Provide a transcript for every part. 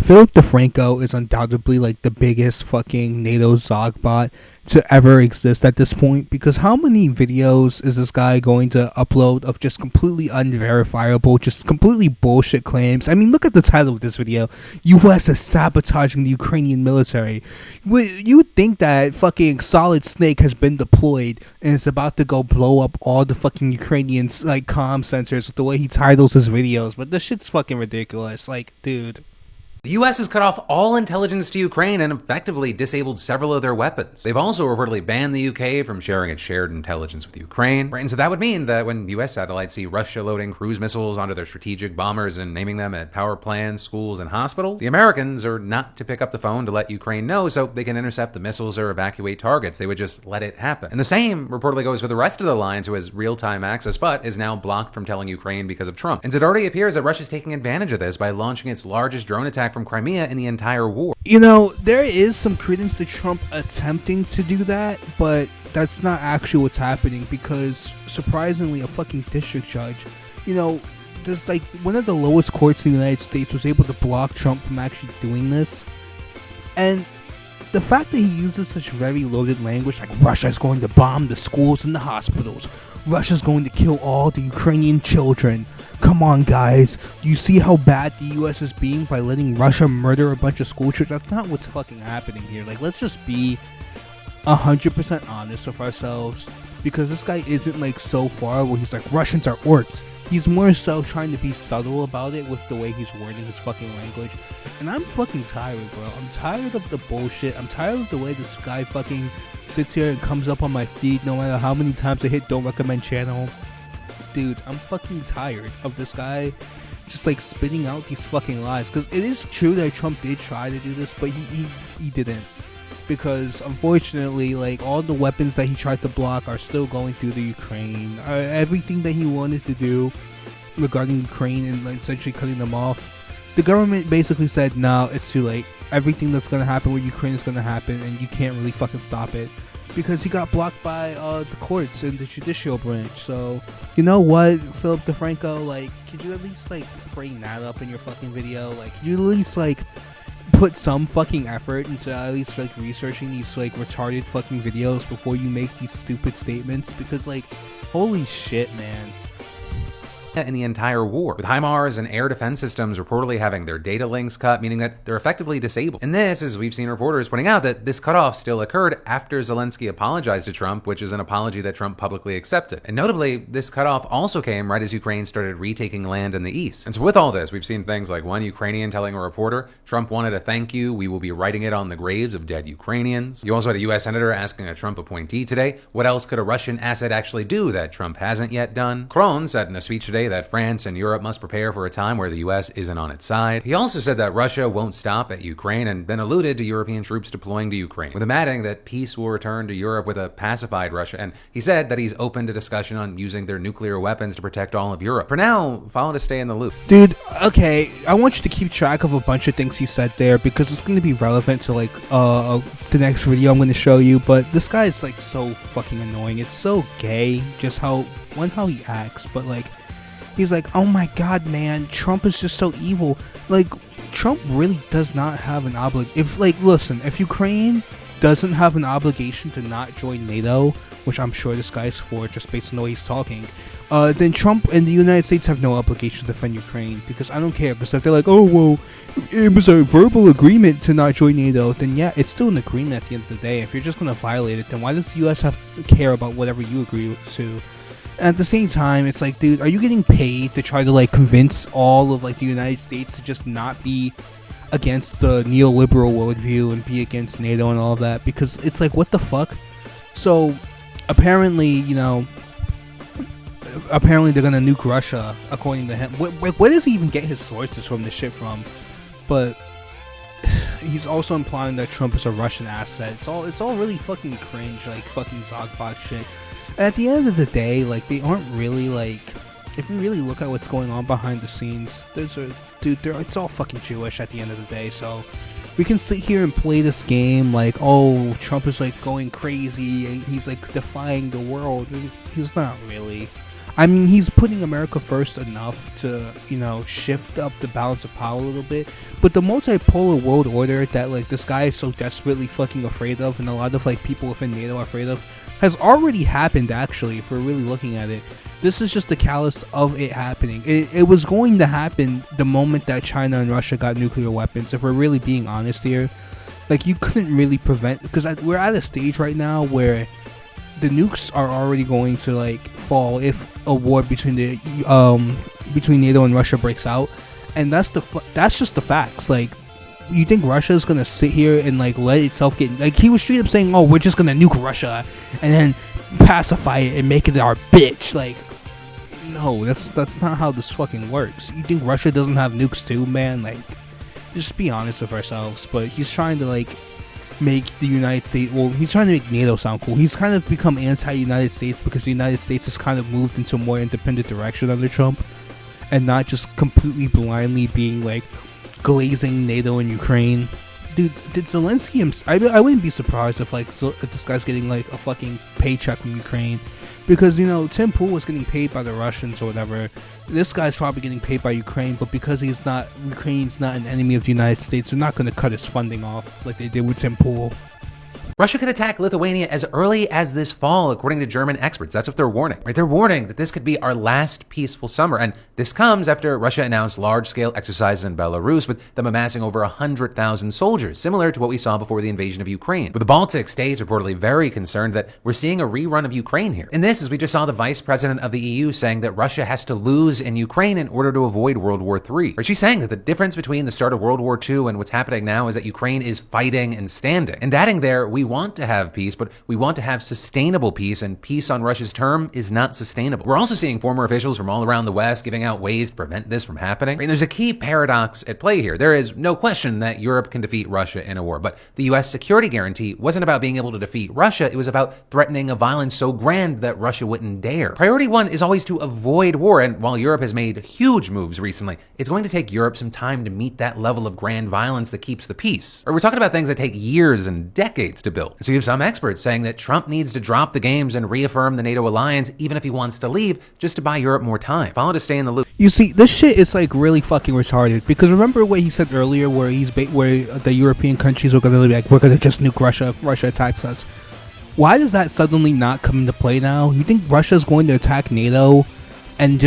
Philip DeFranco is undoubtedly like the biggest fucking NATO Zogbot to ever exist at this point, because how many videos is this guy going to upload of just completely unverifiable, just completely bullshit claims? I mean, look at the title of this video: U.S. is sabotaging the Ukrainian military. You would think that fucking Solid Snake has been deployed and it's about to go blow up all the fucking Ukrainians like comm sensors with the way he titles his videos, but this shit's fucking ridiculous. Like, dude. The U.S. has cut off all intelligence to Ukraine and effectively disabled several of their weapons. They've also reportedly banned the U.K. from sharing its shared intelligence with Ukraine. Right, and so that would mean that when U.S. satellites see Russia loading cruise missiles onto their strategic bombers and aiming them at power plants, schools, and hospitals, the Americans are not to pick up the phone to let Ukraine know so they can intercept the missiles or evacuate targets. They would just let it happen. And the same reportedly goes for the rest of the alliance, who has real-time access but is now blocked from telling Ukraine because of Trump. And it already appears that Russia's taking advantage of this by launching its largest drone attack from Crimea in the entire war. You know, there is some credence to Trump attempting to do that, but that's not actually what's happening, because surprisingly, a fucking district judge, you know, there's like one of the lowest courts in the United States was able to block Trump from actually doing this. And the fact that he uses such very loaded language like Russia is going to bomb the schools and the hospitals, Russia's going to kill all the Ukrainian children. Come on, guys. You see how bad the U.S. is being by letting Russia murder a bunch of school children? That's not what's fucking happening here. Like, let's just be 100% honest with ourselves, because this guy isn't like so far where he's like, Russians are orcs. He's more so trying to be subtle about it with the way he's wording his fucking language. And I'm fucking tired, bro. I'm tired of the bullshit. I'm tired of the way this guy fucking sits here and comes up on my feed no matter how many times I hit don't recommend channel. Dude, I'm fucking tired of this guy just like spitting out these fucking lies. Because it is true that Trump did try to do this, but he didn't. Because unfortunately, like, all the weapons that he tried to block are still going through the Ukraine. Everything that he wanted to do regarding Ukraine and like, essentially cutting them off, the government basically said, no, it's too late. Everything that's going to happen with Ukraine is going to happen, and you can't really fucking stop it. Because he got blocked by the courts and the judicial branch. So, you know what, Philip DeFranco, like, could you at least, like, bring that up in your fucking video? Like, could you at least, like, put some fucking effort into at least, like, researching these, like, retarded fucking videos before you make these stupid statements? Because, like, holy shit, man. In the entire war, with HIMARS and air defense systems reportedly having their data links cut, meaning that they're effectively disabled. And this, as we've seen reporters pointing out, that this cutoff still occurred after Zelensky apologized to Trump, which is an apology that Trump publicly accepted. And notably, this cutoff also came right as Ukraine started retaking land in the east. And so with all this, we've seen things like one Ukrainian telling a reporter, Trump wanted a thank you, we will be writing it on the graves of dead Ukrainians. You also had a US senator asking a Trump appointee today, what else could a Russian asset actually do that Trump hasn't yet done? Kron said in a speech today that France and Europe must prepare for a time where the US isn't on its side. He also said that Russia won't stop at Ukraine, and then alluded to European troops deploying to Ukraine, with him adding that peace will return to Europe with a pacified Russia, and he said that he's open to discussion on using their nuclear weapons to protect all of Europe. For now, follow to stay in the loop. Dude, okay, I want you to keep track of a bunch of things he said there, because it's going to be relevant to like the next video I'm going to show you. But this guy is like so fucking annoying. It's so gay just how he acts, but like he's like, oh my god, man, Trump is just so evil. Like, Trump really does not have an listen, if Ukraine doesn't have an obligation to not join NATO, which I'm sure this guy's for just based on the way he's talking, then Trump and the United States have no obligation to defend Ukraine, because I don't care. Because if they're like, oh, well, it was a verbal agreement to not join NATO, then yeah, it's still an agreement at the end of the day. If you're just going to violate it, then why does the U.S. have to care about whatever you agree to? At the same time, it's like, dude, are you getting paid to try to like convince all of like the United States to just not be against the neoliberal worldview and be against NATO and all of that? Because it's like, what the fuck? So apparently, they're gonna nuke Russia, according to him. Where does he even get his sources from this shit from? But he's also implying that Trump is a Russian asset. It's all really fucking cringe, like fucking Zogbot shit. At the end of the day, like, they aren't really, like, if you really look at what's going on behind the scenes, it's all fucking Jewish at the end of the day. So we can sit here and play this game like, oh, Trump is like going crazy, he's like defying the world. He's not really. I mean, he's putting America first enough to, you know, shift up the balance of power a little bit. But the multipolar world order that, like, this guy is so desperately fucking afraid of, and a lot of, like, people within NATO are afraid of, has already happened, actually, if we're really looking at it. This is just the callus of it happening. It was going to happen the moment that China and Russia got nuclear weapons, if we're really being honest here. Like, you couldn't really prevent, because we're at a stage right now where the nukes are already going to, like, fall if a war between between NATO and Russia breaks out, and that's just the facts. Like, you think Russia is gonna sit here and, like, let itself get, like, he was straight up saying, oh, we're just gonna nuke Russia and then pacify it and make it our bitch. Like, no, that's not how this fucking works. You think Russia doesn't have nukes too, man? Like, just be honest with ourselves. But he's trying to, like, make the United States, well, he's trying to make NATO sound cool. He's kind of become anti-United States because the United States has kind of moved into a more independent direction under Trump, and not just completely blindly being, like, glazing NATO and Ukraine. Dude, did Zelensky I wouldn't be surprised if, like, if this guy's getting, like, a fucking paycheck from Ukraine, because, you know, Tim Pool was getting paid by the Russians or whatever. This guy's probably getting paid by Ukraine, but because Ukraine's not an enemy of the United States, they're not going to cut his funding off like they did with Tim Pool. Russia could attack Lithuania as early as this fall, according to German experts. That's what they're warning, right? They're warning that this could be our last peaceful summer. And this comes after Russia announced large-scale exercises in Belarus, with them amassing over 100,000 soldiers, similar to what we saw before the invasion of Ukraine. With the Baltic states reportedly very concerned that we're seeing a rerun of Ukraine here. In this, as we just saw the vice president of the EU saying that Russia has to lose in Ukraine in order to avoid World War III. Right? She's saying that the difference between the start of World War II and what's happening now is that Ukraine is fighting and standing. And adding there, we want to have peace, but we want to have sustainable peace, and peace on Russia's term is not sustainable. We're also seeing former officials from all around the West giving out ways to prevent this from happening. And there's a key paradox at play here. There is no question that Europe can defeat Russia in a war, but the US security guarantee wasn't about being able to defeat Russia. It was about threatening a violence so grand that Russia wouldn't dare. Priority one is always to avoid war, and while Europe has made huge moves recently, it's going to take Europe some time to meet that level of grand violence that keeps the peace. Or we're talking about things that take years and decades to build. So you have some experts saying that Trump needs to drop the games and reaffirm the NATO alliance, even if he wants to leave, just to buy Europe more time. Follow to stay in the loop. You see, this shit is, like, really fucking retarded, because remember what he said earlier, where where the European countries are going to be like, we're going to just nuke Russia if Russia attacks us. Why does that suddenly not come into play now? You think Russia's going to attack NATO and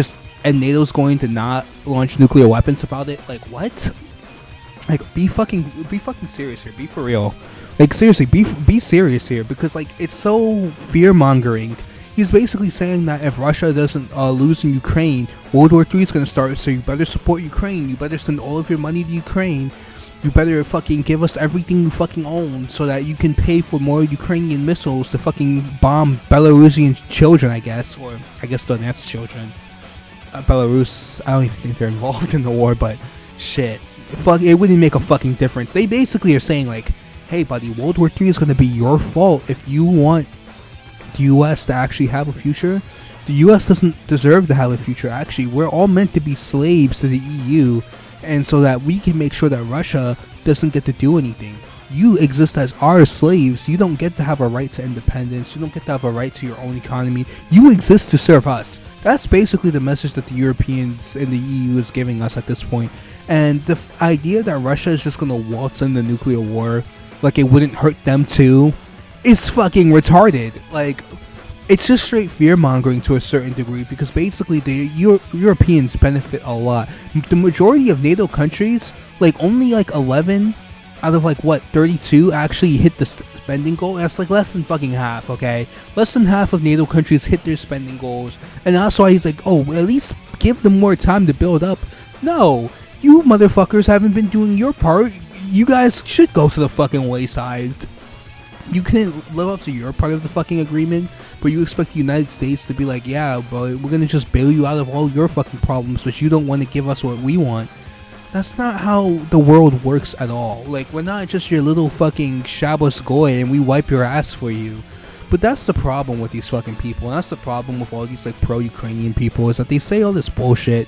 NATO's going to not launch nuclear weapons about it? Like, what? Like, be fucking serious here. Be for real. Like, seriously, be serious here, because, like, it's so fear-mongering. He's basically saying that if Russia doesn't lose in Ukraine, World War III is going to start, so you better support Ukraine, you better send all of your money to Ukraine, you better fucking give us everything you fucking own so that you can pay for more Ukrainian missiles to fucking bomb Belarusian children, I guess, or I guess Donetsk children. Belarus, I don't even think they're involved in the war, but shit. Fuck, it wouldn't make a fucking difference. They basically are saying, like, hey buddy, World War III is going to be your fault if you want the US to actually have a future. The US doesn't deserve to have a future. Actually, we're all meant to be slaves to the EU, and so that we can make sure that Russia doesn't get to do anything. You exist as our slaves. You don't get to have a right to independence. You don't get to have a right to your own economy. You exist to serve us. That's basically the message that the Europeans and the EU is giving us at this point. And the idea that Russia is just going to waltz in the nuclear war like it wouldn't hurt them too is fucking retarded. Like, it's just straight fear-mongering to a certain degree, because basically the Europeans benefit a lot. The majority of NATO countries, like, only like 11 out of like, what, 32 actually hit the spending goal. That's like less than fucking half, okay? Less than half of NATO countries hit their spending goals, and that's why he's like, oh, at least give them more time to build up. No, you motherfuckers haven't been doing your part. You guys should go to the fucking wayside. You couldn't live up to your part of the fucking agreement, but you expect the United States to be like, yeah, but we're gonna just bail you out of all your fucking problems, but you don't want to give us what we want. That's not how the world works at all. Like, we're not just your little fucking Shabbos goy and we wipe your ass for you. But that's the problem with these fucking people, and that's the problem with all these, like, pro-Ukrainian people, is that they say all this bullshit,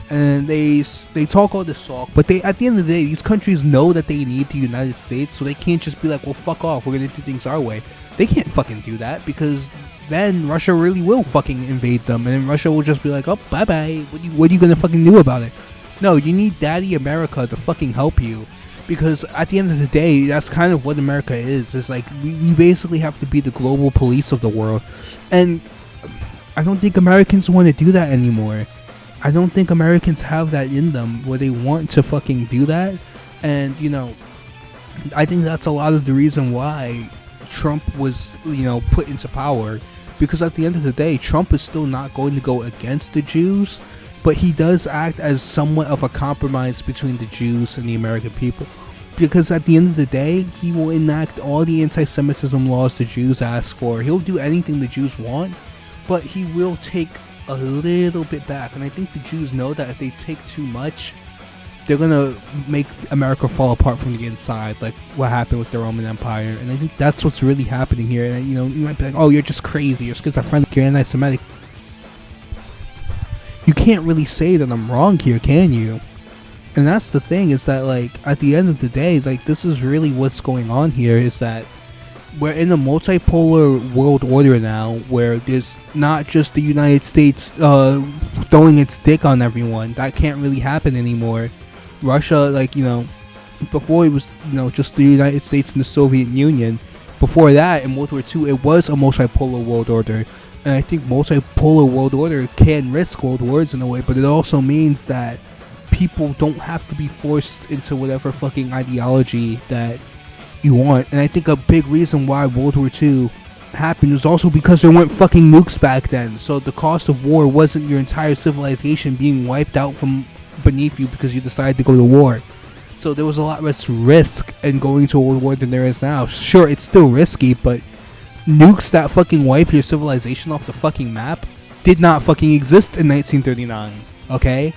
and they talk all this talk, but they, at the end of the day, these countries know that they need the United States, so they can't just be like, well, fuck off, we're gonna do things our way. They can't fucking do that, because then Russia really will fucking invade them, and then Russia will just be like, oh, bye bye, what are you gonna fucking do about it? No, you need Daddy America to fucking help you, because at the end of the day, that's kind of what America is. It's like, we basically have to be the global police of the world, and I don't think Americans want to do that anymore. I don't think Americans have that in them where they want to fucking do that. And, you know, I think that's a lot of the reason why Trump was, you know, put into power. Because at the end of the day, Trump is still not going to go against the Jews, but he does act as somewhat of a compromise between the Jews and the American people. Because at the end of the day, he will enact all the anti-Semitism laws the Jews ask for. He'll do anything the Jews want, but he will take a little bit back. And I think the Jews know that if they take too much, they're gonna make America fall apart from the inside, like what happened with the Roman Empire. And I think that's what's really happening here. And, you know, you might be like, oh, you're just crazy, you're schizophrenic, you're anti-Semitic. You can't really say that I'm wrong here, can you? And that's the thing, is that, like, at the end of the day, like, this is really what's going on here, is that we're in a multipolar world order now, where there's not just the United States throwing its dick on everyone. That can't really happen anymore. Russia, like, you know, before it was, you know, just the United States and the Soviet Union. Before that, in World War II, it was a multipolar world order. And I think multipolar world order can risk world wars in a way, but it also means that people don't have to be forced into whatever fucking ideology that you want. And I think a big reason why World War II happened was also because there weren't fucking nukes back then. So the cost of war wasn't your entire civilization being wiped out from beneath you because you decided to go to war. So there was a lot less risk in going to a world war than there is now. Sure, it's still risky, but nukes that fucking wipe your civilization off the fucking map did not fucking exist in 1939, okay?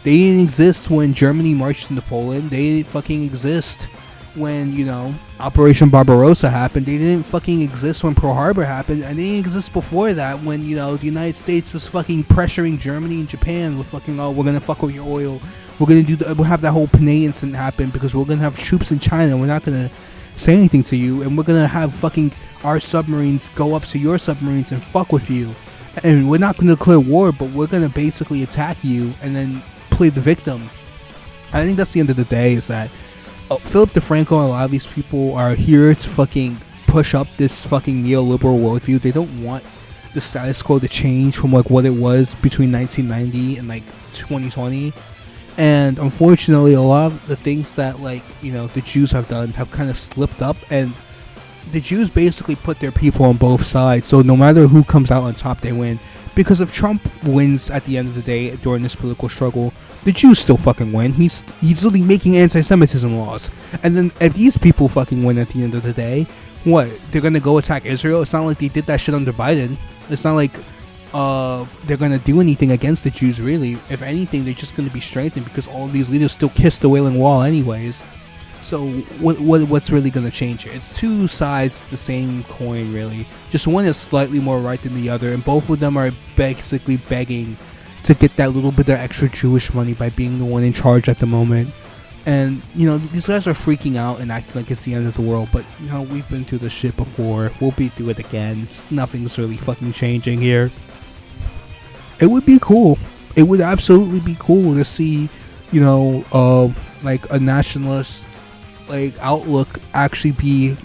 They didn't exist when Germany marched into Poland. They didn't fucking exist when, you know, Operation Barbarossa happened. They didn't fucking exist when Pearl Harbor happened. And they didn't exist before that when, you know, the United States was fucking pressuring Germany and Japan with fucking, oh, we're gonna fuck with your oil. We're gonna we'll have that whole Panay incident happen because we're gonna have troops in China. We're not gonna say anything to you. And we're gonna have fucking our submarines go up to your submarines and fuck with you. And we're not gonna declare war, but we're gonna basically attack you and then play the victim. I think that's the end of the day, is that Philip DeFranco and a lot of these people are here to fucking push up this fucking neoliberal worldview. They don't want the status quo to change from like what it was between 1990 and like 2020. And unfortunately, a lot of the things that, like, you know, the Jews have done have kind of slipped up, and the Jews basically put their people on both sides. So no matter who comes out on top, they win. Because if Trump wins at the end of the day during this political struggle, the Jews still fucking win. He's literally making anti-Semitism laws. And then if these people fucking win at the end of the day, what? They're gonna go attack Israel? It's not like they did that shit under Biden. It's not like they're gonna do anything against the Jews, really. If anything, they're just gonna be strengthened because all of these leaders still kiss the Wailing Wall anyways. So what's really gonna change here? It's two sides to the same coin, really. Just one is slightly more right than the other, and both of them are basically begging to get that little bit of extra Jewish money by being the one in charge at the moment. And, you know, these guys are freaking out and acting like it's the end of the world, but, you know, we've been through this shit before. We'll be through it again. Nothing's really fucking changing here. It would be cool. It would absolutely be cool to see, you know, like a nationalist, like, outlook actually be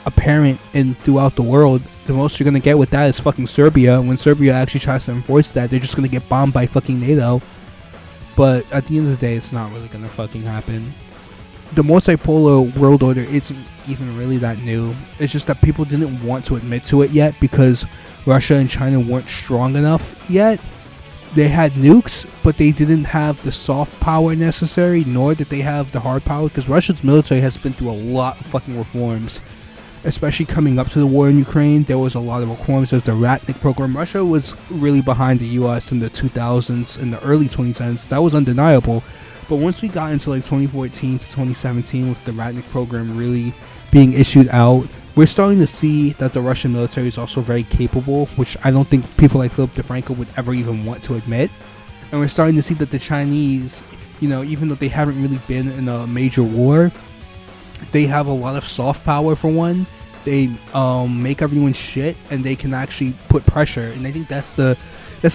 apparent in throughout the world. The most you're gonna get with that is fucking Serbia. And when Serbia actually tries to enforce that, they're just gonna get bombed by fucking NATO. But at the end of the day, it's not really gonna fucking happen. The multipolar world order isn't even really that new. It's just that people didn't want to admit to it yet because Russia and China weren't strong enough yet. They had nukes, but they didn't have the soft power necessary, nor did they have the hard power, because Russia's military has been through a lot of fucking reforms. Especially coming up to the war in Ukraine, there was a lot of reforms. There's the Ratnik program. Russia was really behind the US in the 2000s, in the early 2010s. That was undeniable. But once we got into like 2014 to 2017 with the Ratnik program really being issued out, we're starting to see that the Russian military is also very capable, which I don't think people like Philip DeFranco would ever even want to admit. and we're starting to see that the Chinese, even though they haven't really been in a major war, they have a lot of soft power. For one, they make everyone shit, and they can actually put pressure. And I think that's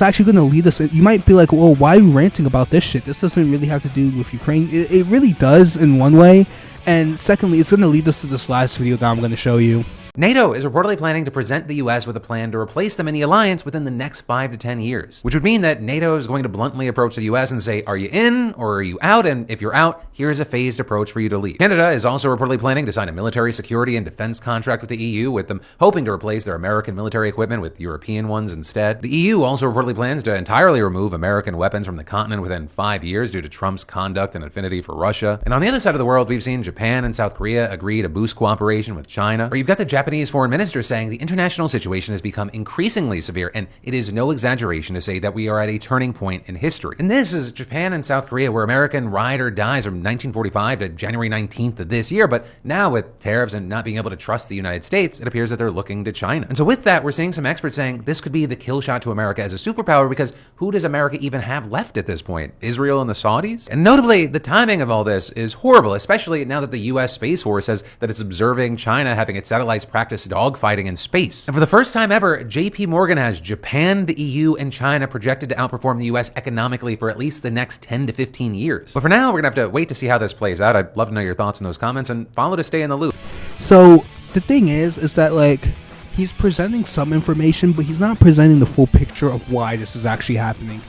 actually going to lead us. You might be like, well, why are you ranting about this shit? This doesn't really have to do with Ukraine. It really does in one way. And secondly, it's going to lead us to this last video that I'm going to show you. NATO is reportedly planning to present the US with a plan to replace them in the alliance within the next 5 to 10 years, which would mean that NATO is going to bluntly approach the US and say, are you in or are you out? And if you're out, here's a phased approach for you to leave. Canada is also reportedly planning to sign a military security and defense contract with the EU, with them hoping to replace their American military equipment with European ones instead. The EU also reportedly plans to entirely remove American weapons from the continent within 5 years due to Trump's conduct and affinity for Russia. And on the other side of the world, we've seen Japan and South Korea agree to boost cooperation with China, or you've got the Japanese foreign minister saying the international situation has become increasingly severe, and it is no exaggeration to say that we are at a turning point in history. And this is Japan and South Korea, where American ride or dies from 1945 to January 19th of this year, but now with tariffs and not being able to trust the United States, it appears that they're looking to China. And so with that, we're seeing some experts saying this could be the kill shot to America as a superpower, because who does America even have left at this point? Israel and the Saudis? And notably, the timing of all this is horrible, especially now that the US Space Force says that it's observing China having its satellites practice dogfighting in space. And for the first time ever, JP Morgan has Japan, the EU, and China projected to outperform the US economically for at least the next 10 to 15 years. But for now, we're gonna have to wait to see how this plays out. I'd love to know your thoughts in those comments, and follow to stay in the loop. So the thing is that like, he's presenting some information, but he's not presenting the full picture of why this is actually happening.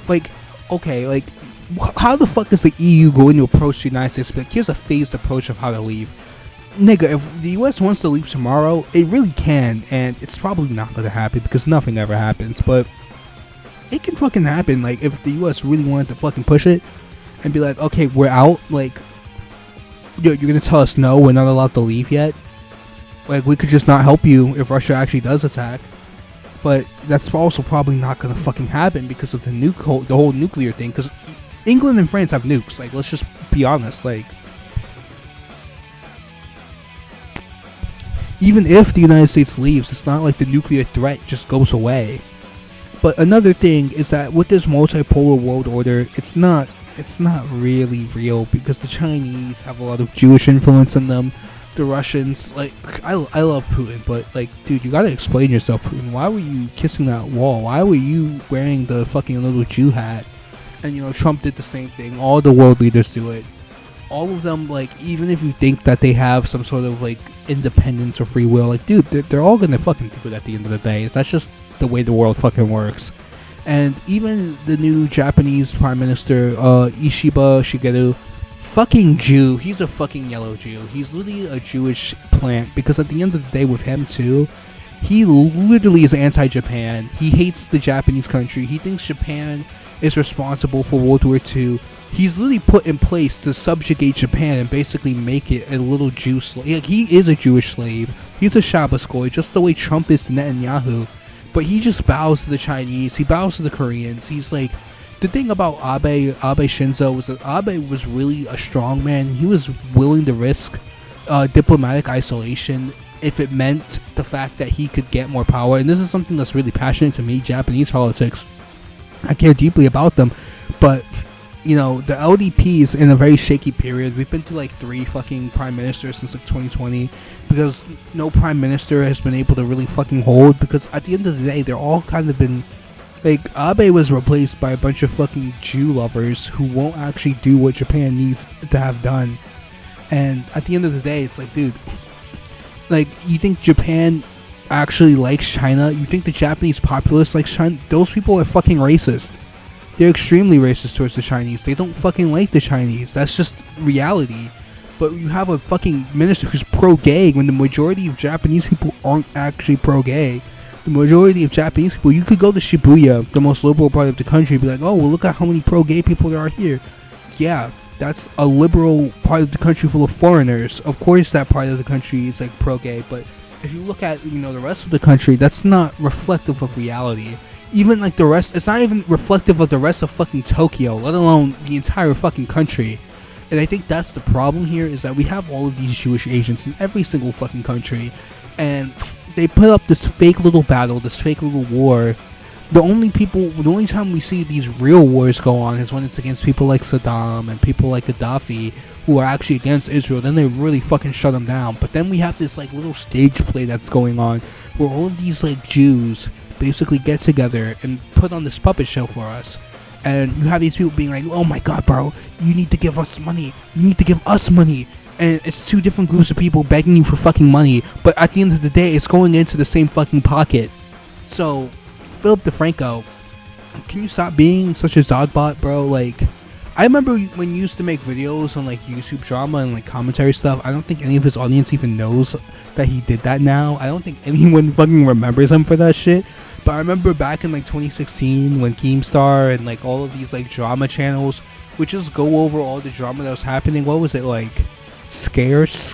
Like, okay, like, how the fuck is the EU going to approach the United States? Like, here's a phased approach of how to leave. Nigga, if the US wants to leave tomorrow, it really can, and it's probably not gonna happen because nothing ever happens, but it can fucking happen. Like, if the US really wanted to fucking push it and be like, okay, we're out, like, you're gonna tell us no, we're not allowed to leave yet? Like, we could just not help you if Russia actually does attack. But that's also probably not gonna fucking happen because of the whole nuclear thing, because England and France have nukes. Like, let's just be honest, like, even if the United States leaves, it's not like the nuclear threat just goes away. But another thing is that with this multipolar world order, it's not really real, because the Chinese have a lot of Jewish influence in them. The Russians, like, I love Putin, but like, dude, you gotta explain yourself, Putin. Why were you kissing that wall? Why were you wearing the fucking little Jew hat? And Trump did the same thing. All the world leaders do it. All of them, like, even if you think that they have some sort of like independence or free will, like, dude, they're all gonna fucking do it at the end of the day. That's just the way the world fucking works. And even the new Japanese Prime Minister, Ishiba Shigeru, fucking Jew. He's a fucking yellow Jew. He's literally a Jewish plant, because at the end of the day with him too, he literally is anti-Japan. He hates the Japanese country. He thinks Japan is responsible for World War II. He's literally put in place to subjugate Japan and basically make it a little Jew slave. Like, he is a Jewish slave. He's a Shabbos goy, just the way Trump is to Netanyahu. But he just bows to the Chinese. He bows to the Koreans. He's like, the thing about Abe Shinzo was that Abe was really a strong man. He was willing to risk diplomatic isolation if it meant the fact that he could get more power. And this is something that's really passionate to me, Japanese politics. I care deeply about them. But the LDP is in a very shaky period. We've been through like 3 fucking prime ministers since like 2020, because no prime minister has been able to really fucking hold, because at the end of the day, they're all kind of been like, Abe was replaced by a bunch of fucking Jew lovers who won't actually do what Japan needs to have done. And at the end of the day, it's like, dude, like, you think Japan actually likes China? You think the Japanese populace likes China? Those people are fucking racist. They're extremely racist towards the Chinese. They don't fucking like the Chinese. That's just reality. But you have a fucking minister who's pro-gay when the majority of Japanese people aren't actually pro-gay. The majority of Japanese people, you could go to Shibuya, the most liberal part of the country, and be like, oh, well, look at how many pro-gay people there are here. Yeah, that's a liberal part of the country full of foreigners. Of course that part of the country is like pro-gay, but if you look at, the rest of the country, that's not reflective of reality. Even like the rest, it's not even reflective of the rest of fucking Tokyo, let alone the entire fucking country. And I think that's the problem here, is that we have all of these Jewish agents in every single fucking country, and they put up this fake little battle, this fake little war, The only time we see these real wars go on is when it's against people like Saddam and people like Gaddafi who are actually against Israel. Then they really fucking shut them down. But then we have this like little stage play that's going on where all of these like Jews basically get together and put on this puppet show for us. And you have these people being like, oh my god, bro, you need to give us money. You need to give us money. And it's two different groups of people begging you for fucking money. But at the end of the day, it's going into the same fucking pocket. So, Philip DeFranco, can you stop being such a Zogbot, bro? Like, I remember when you used to make videos on like YouTube drama and like commentary stuff. I don't think any of his audience even knows that he did that now. I don't think anyone fucking remembers him for that shit. But I remember back in like 2016 when Keemstar and like all of these like drama channels would just go over all the drama that was happening. What was it like? Scarce?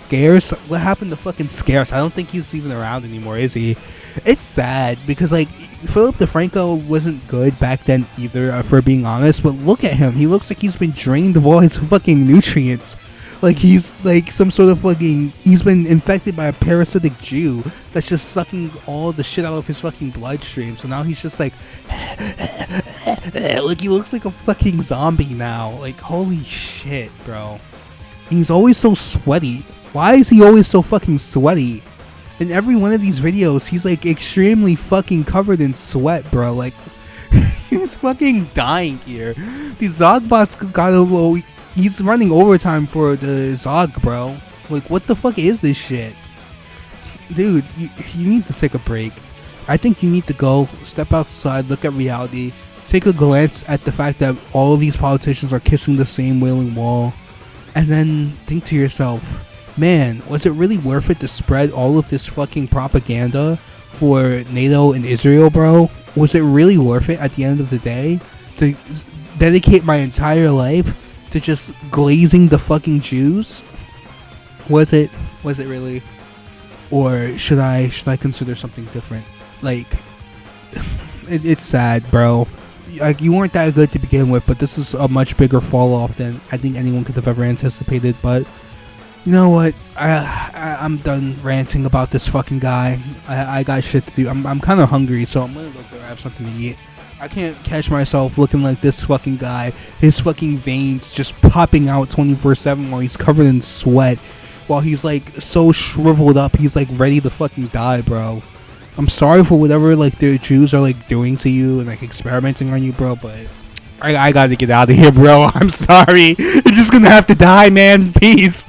What happened to fucking Scarce? I don't think he's even around anymore, is he? It's sad because like Philip DeFranco wasn't good back then either, for being honest. But look at him; he looks like he's been drained of all his fucking nutrients. Like he's like some sort of fucking. He's been infected by a parasitic Jew that's just sucking all the shit out of his fucking bloodstream. So now he's just like he looks like a fucking zombie now. Like holy shit, bro. And he's always so sweaty. Why is he always so fucking sweaty? In every one of these videos, he's like extremely fucking covered in sweat, bro. Like, he's fucking dying here. These Zogbots got him. He's running overtime for the Zog, bro. Like, what the fuck is this shit? Dude, you need to take a break. I think you need to go, step outside, look at reality, take a glance at the fact that all of these politicians are kissing the same wailing wall, and then think to yourself, man, was it really worth it to spread all of this fucking propaganda for NATO and Israel, bro? Was it really worth it at the end of the day to dedicate my entire life to just glazing the fucking Jews? Was it really? Or should I consider something different? Like, it's sad, bro. Like, you weren't that good to begin with, but this is a much bigger fall off than I think anyone could have ever anticipated. But you know what? I'm done ranting about this fucking guy. I got shit to do. I'm kind of hungry, so I'm gonna go grab something to eat. I can't catch myself looking like this fucking guy. His fucking veins just popping out 24/7 while he's covered in sweat. While he's like so shriveled up, he's like ready to fucking die, bro. I'm sorry for whatever like the Jews are like doing to you and like experimenting on you, bro, but I gotta get out of here, bro. I'm sorry. You're just gonna have to die, man. Peace.